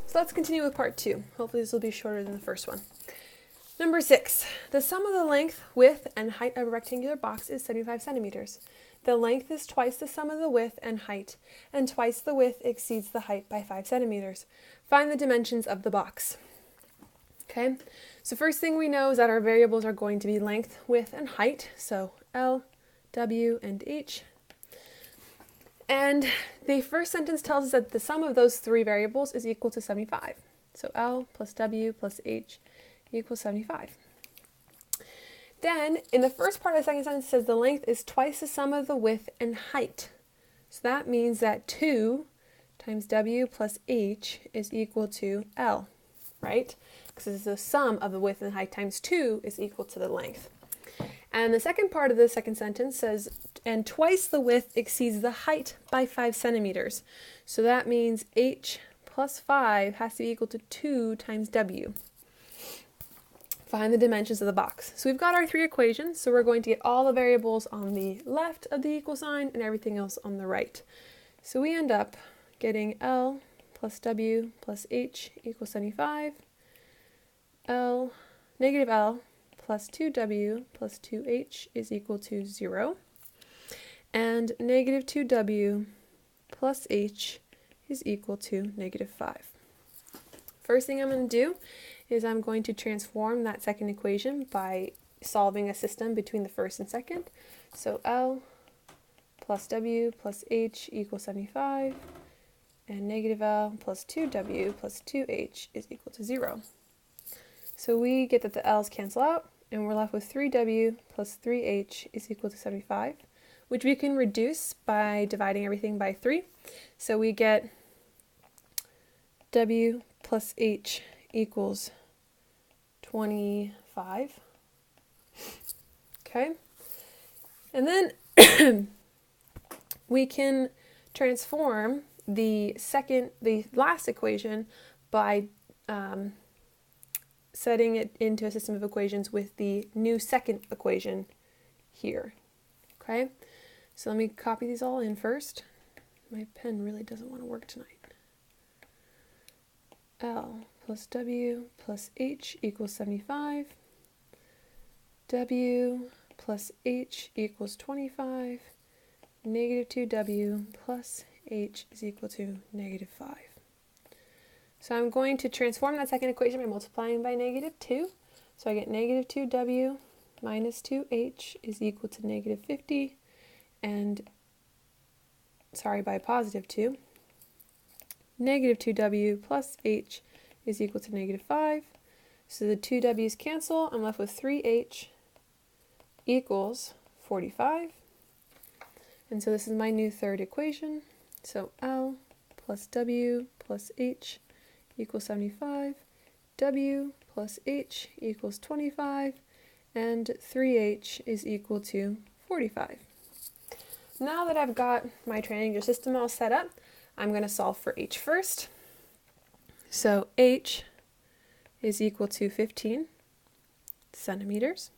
So let's continue with part 2. Hopefully this will be shorter than the first one. Number 6. The sum of the length, width, and height of a rectangular box is 75 centimeters. The length is twice the sum of the width and height, and twice the width exceeds the height by 5 centimeters. Find the dimensions of the box. Okay, so first thing we know is that our variables are going to be length, width, and height. So L, W, and H. And the first sentence tells us that the sum of those 3 variables is equal to 75. So L plus W plus H equals 75. Then, in the first part of the second sentence, it says the length is twice the sum of the width and height. So that means that 2 times W plus H is equal to L, right? Because the sum of the width and height times 2 is equal to the length. And the second part of the second sentence says, and twice the width exceeds the height by 5 centimeters. So that means H plus 5 has to be equal to 2 times W. Find the dimensions of the box. So we've got our 3 equations, so we're going to get all the variables on the left of the equal sign and everything else on the right. So we end up getting L plus W plus H equals 75. Negative L plus 2W plus 2H is equal to 0. And negative 2W plus H is equal to negative 5. First thing I'm going to do is I'm going to transform that second equation by solving a system between the first and second. So L plus W plus H equals 75, and negative L plus 2W plus 2H is equal to 0. So we get that the L's cancel out, and we're left with 3W plus 3H is equal to 75, which we can reduce by dividing everything by 3. So we get W plus H equals 25. Okay. And then we can transform the last equation by setting it into a system of equations with the new second equation here. Okay. So let me copy these all in first. My pen really doesn't want to work tonight. L plus W plus H equals 75. W plus H equals 25. Negative 2W plus H is equal to negative 5. So I'm going to transform that second equation by multiplying by negative 2. So I get negative 2W minus 2H is equal to negative 50. And, by positive 2. Negative 2W plus H is equal to negative 5. So the 2W's cancel. I'm left with 3H equals 45. And so this is my new third equation. So L plus W plus H equals 75. W plus H equals 25. And 3H is equal to 45. Now that I've got my triangular system all set up, I'm going to solve for H first. So H is equal to 15 centimeters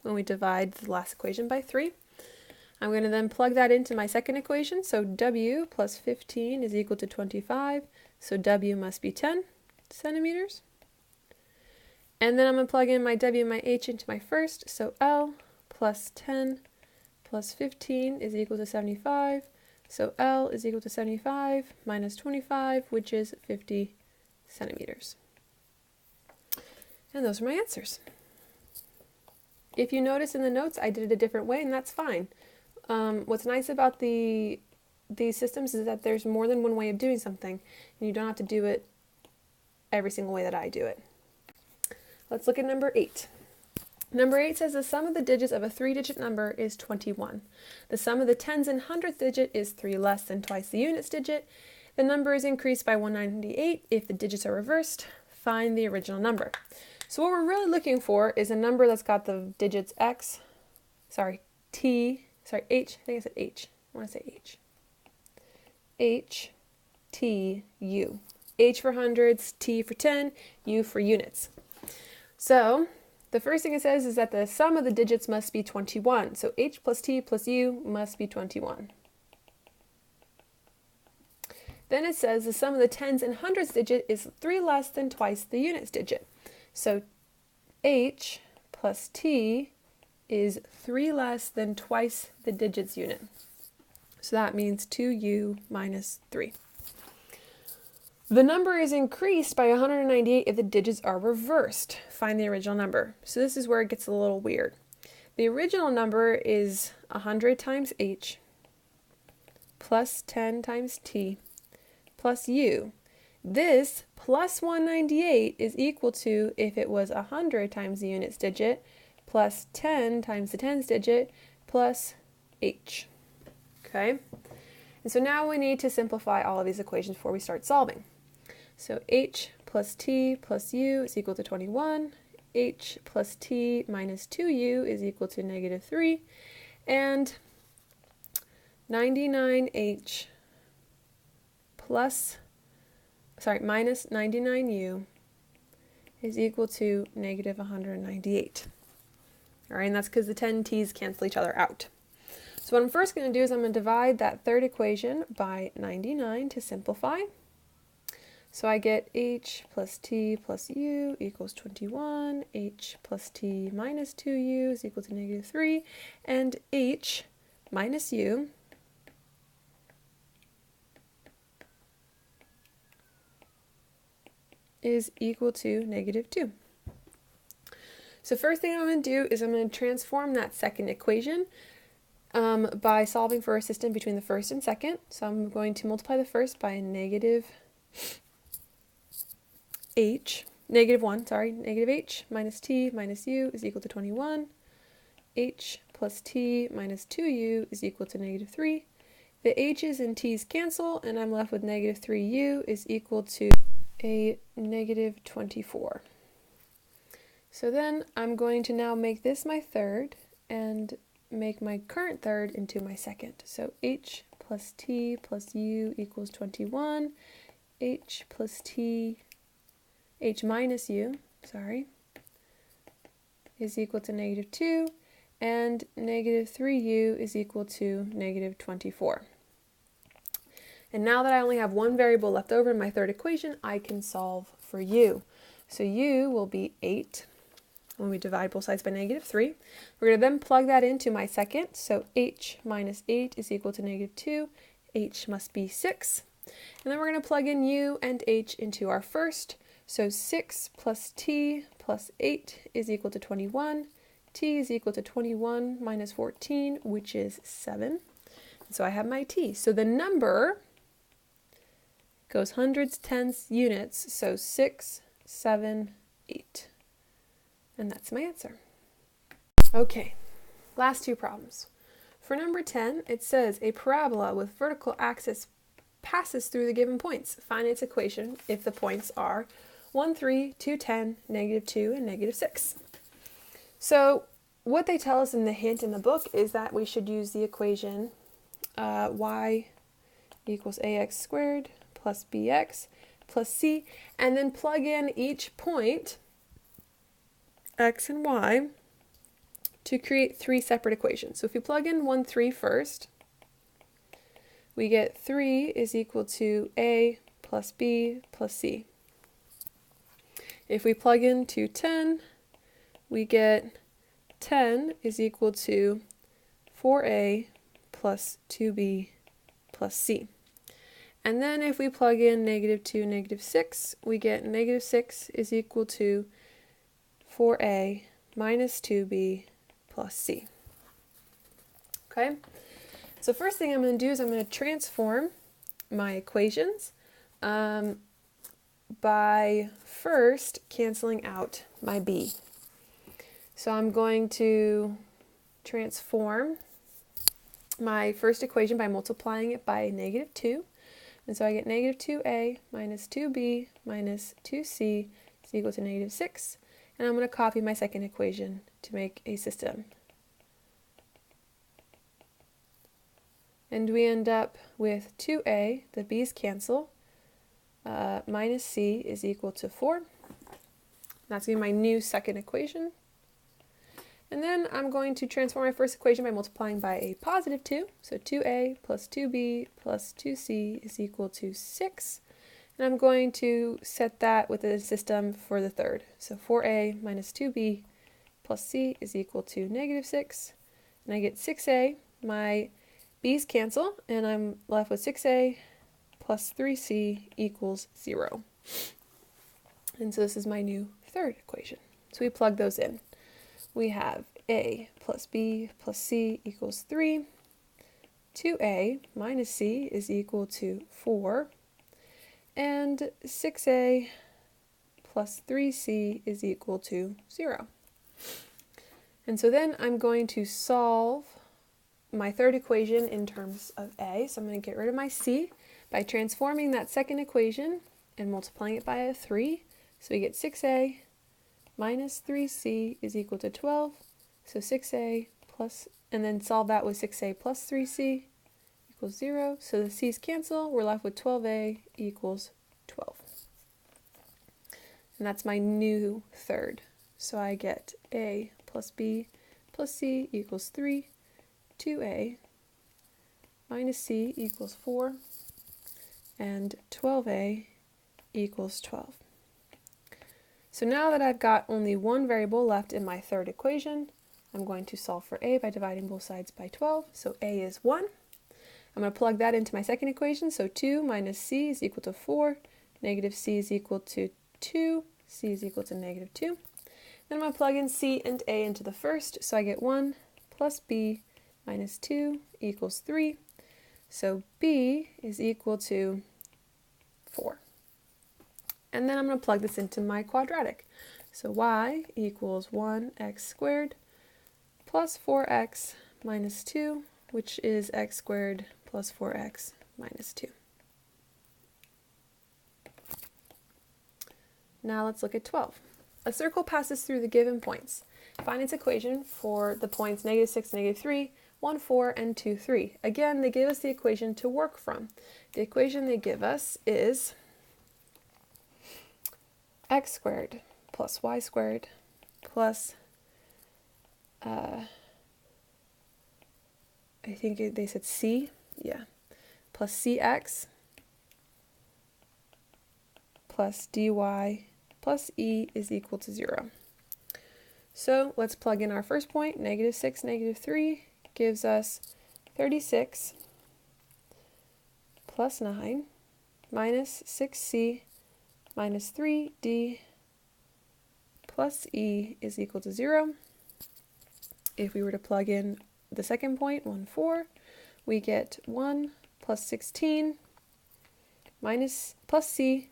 when we divide the last equation by 3. I'm going to then plug that into my second equation. So W plus 15 is equal to 25. So W must be 10 centimeters. And then I'm going to plug in my W and my H into my first. So L plus 10 plus 15 is equal to 75. So L is equal to 75 minus 25, which is 50 centimeters. And those are my answers. If you notice in the notes, I did it a different way, and that's fine. What's nice about these systems is that there's more than one way of doing something, and you don't have to do it every single way that I do it. Let's look at number 8. Number 8 says the sum of the digits of a 3-digit number is 21. The sum of the tens and hundredth digit is 3 less than twice the units digit. The number is increased by 198 if the digits are reversed. Find the original number. So what we're really looking for is a number that's got the digits H, I think I said H. I want to say H. H, T, U. H for hundreds, T for 10, U for units. So the first thing it says is that the sum of the digits must be 21. So H plus T plus U must be 21. Then it says the sum of the tens and hundreds digit is 3 less than twice the units digit. So h plus t is 3 less than twice the digits unit. So that means 2u minus 3. The number is increased by 198 if the digits are reversed. Find the original number. So this is where it gets a little weird. The original number is 100 times h plus 10 times t plus u. This plus 198 is equal to, if it was 100 times the units digit, plus 10 times the tens digit, plus h. Okay? And so now we need to simplify all of these equations before we start solving. So h plus t plus u is equal to 21. H plus t minus 2u is equal to negative 3. And 99h minus 99u is equal to negative 198. All right, and that's because the 10 t's cancel each other out. So what I'm first going to do is I'm going to divide that third equation by 99 to simplify. So I get h plus t plus u equals 21, h plus t minus 2u is equal to negative 3, and h minus u is equal to negative 2. So first thing I'm going to do is I'm going to transform that second equation by solving for a system between the first and second. So I'm going to multiply the first by negative 1, h minus t minus u is equal to 21. H plus t minus 2u is equal to negative 3. The h's and t's cancel, and I'm left with negative 3u is equal to a negative 24. So then I'm going to now make this my third and make my current third into my second. So h plus t plus u equals 21. H minus u, is equal to negative 2, and negative 3u is equal to negative 24. And now that I only have one variable left over in my third equation, I can solve for u. So u will be 8 when we divide both sides by negative 3. We're going to then plug that into my second, so h minus 8 is equal to negative 2, h must be 6. And then we're going to plug in u and h into our first, so 6 plus t plus 8 is equal to 21, t is equal to 21 minus 14, which is 7. So I have my t. So the number goes hundreds, tenths, units, so 6, 7, 8. And that's my answer. Okay, last two problems. For number 10, it says a parabola with vertical axis passes through the given points. Find its equation if the points are 1, 3, 2, 10, negative 2, and negative 6. So what they tell us in the hint in the book is that we should use the equation y equals ax squared plus bx plus c, and then plug in each point, x and y, to create three separate equations. So if we plug in 1, 3 first, we get 3 is equal to a plus b plus c. If we plug in 2, 10, we get 10 is equal to 4a plus 2b plus c. And then if we plug in negative 2, negative 6, we get negative 6 is equal to 4a minus 2b plus c. Okay? So first thing I'm going to do is I'm going to transform my equations by first canceling out my b. So I'm going to transform my first equation by multiplying it by negative 2. And so I get negative 2a minus 2b minus 2c is equal to negative 6. And I'm going to copy my second equation to make a system. And we end up with 2a, the b's cancel, minus c is equal to 4. That's going to be my new second equation. And then I'm going to transform my first equation by multiplying by a positive 2. So 2a plus 2b plus 2c is equal to 6. And I'm going to set that with a system for the third. So 4a minus 2b plus c is equal to negative 6. And I get 6a. My b's cancel, and I'm left with 6a plus 3c equals 0. And so this is my new third equation. So we plug those in. We have a plus b plus c equals 3. 2a minus c is equal to 4. And 6a plus 3c is equal to 0. And so then I'm going to solve my third equation in terms of a. So I'm going to get rid of my c by transforming that second equation and multiplying it by a 3. So we get 6a minus 3c is equal to 12. So 6a plus, and then solve that with 6a plus 3c equals 0. So the c's cancel. We're left with 12a equals 12. And that's my new third. So I get a plus b plus c equals 3. 2a minus c equals 4. And 12a equals 12. So now that I've got only one variable left in my third equation, I'm going to solve for a by dividing both sides by 12. So a is 1. I'm going to plug that into my second equation. So 2 minus c is equal to 4. Negative c is equal to 2. C is equal to negative 2. Then I'm going to plug in c and a into the first. So I get 1 plus b minus 2 equals 3. So b is equal to 4. And then I'm going to plug this into my quadratic. So y equals 1x squared plus 4x minus 2, which is x squared plus 4x minus 2. Now let's look at 12. A circle passes through the given points. Find its equation for the points negative 6, negative 3, 1, 4, and 2, 3. Again, they give us the equation to work from. The equation they give us is x squared plus y squared plus, I think they said c, yeah, plus cx plus dy plus e is equal to 0. So let's plug in our first point. Negative 6, negative 3 gives us 36 plus 9 minus 6c minus 3d plus e is equal to 0. If we were to plug in the second point, 1, 4, we get 1 plus 16 minus plus c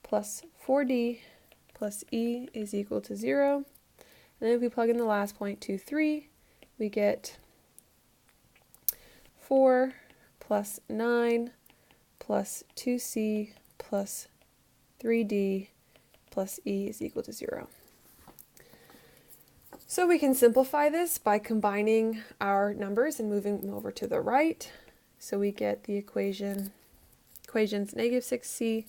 plus 4d plus e is equal to 0. And then if we plug in the last point, 2, 3, we get 4 plus 9 plus 2c plus 3d plus e is equal to 0. So we can simplify this by combining our numbers and moving them over to the right. So we get the equations negative 6c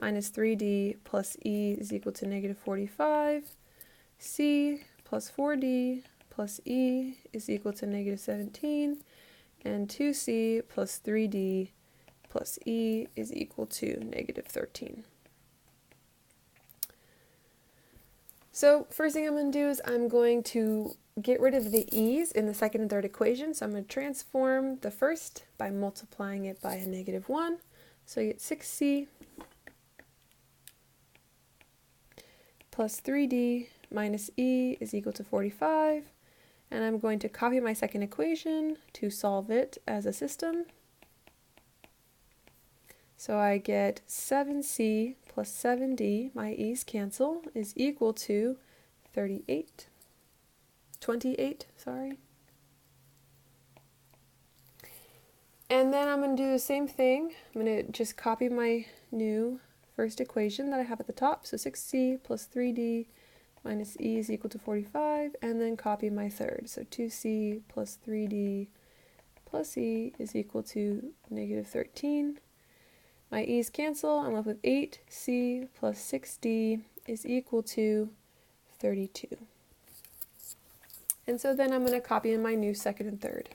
minus 3d plus e is equal to negative 45. C plus 4d plus e is equal to negative 17. And 2c plus 3d plus e is equal to negative 13. So first thing I'm going to do is I'm going to get rid of the e's in the second and third equation. So I'm going to transform the first by multiplying it by a negative 1. So I get 6c plus 3d minus e is equal to 45. And I'm going to copy my second equation to solve it as a system. So I get 7c plus 7d, my e's cancel, is equal to 28, sorry. And then I'm going to do the same thing. I'm going to just copy my new first equation that I have at the top. So 6c plus 3d minus e is equal to 45, and then copy my third. So 2c plus 3d plus e is equal to negative 13. My e's cancel. I'm left with 8c plus 6d is equal to 32. And so then I'm going to copy in my new second and third.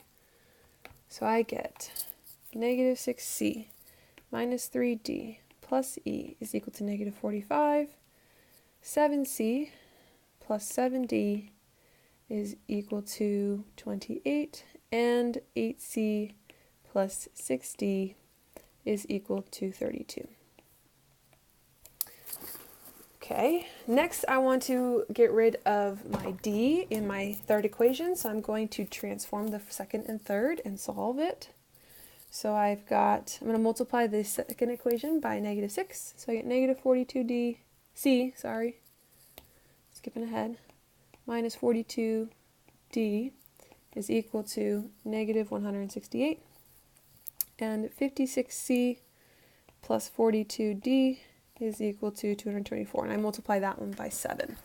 So I get negative 6c minus 3d plus e is equal to negative 45. 7c plus 7d is equal to 28. And 8c plus 6d is equal to 32. Okay, next I want to get rid of my d in my third equation, so I'm going to transform the second and third and solve it. So I'm going to multiply the second equation by negative 6, so I get negative 42c, skipping ahead, minus 42d is equal to negative 168, and 56c plus 42d is equal to 224, and I multiply that one by 7.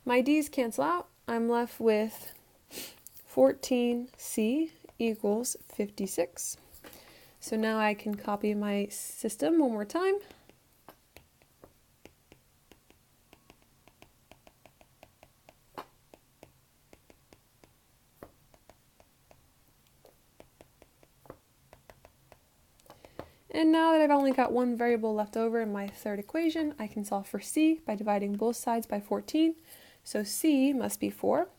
My d's cancel out. I'm left with 14c equals 56. So now I can copy my system one more time. And now that I've only got one variable left over in my third equation, I can solve for c by dividing both sides by 14. So c must be 4.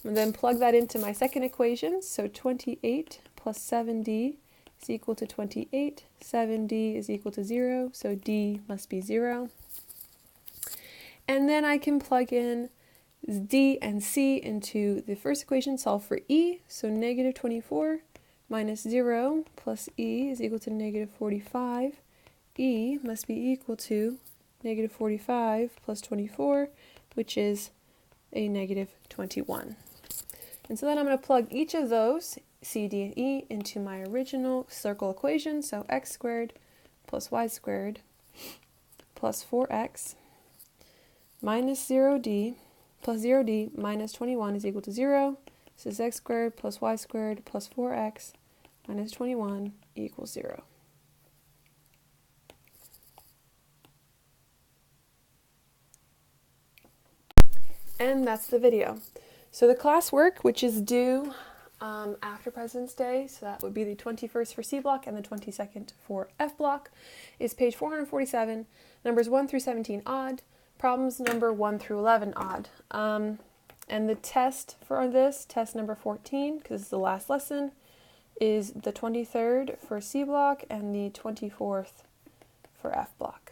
And then plug that into my second equation. So 28 plus 7d is equal to 28. 7d is equal to 0, so d must be 0. And then I can plug in d and c into the first equation, solve for e. So negative 24 minus 0 plus e is equal to negative 45. E must be equal to negative 45 plus 24, which is a negative 21. And so then I'm going to plug each of those, c, d, and e, into my original circle equation. So x squared plus y squared plus 4x minus 0d plus 0d minus 21 is equal to 0. This is x squared plus y squared plus 4x minus 21 equals 0. And that's the video. So the classwork, which is due after President's Day, so that would be the 21st for C block and the 22nd for F block, is page 447, numbers 1 through 17 odd, problems number 1 through 11 odd. And the test for this, test number 14, because it's the last lesson, is the 23rd for C block and the 24th for F block.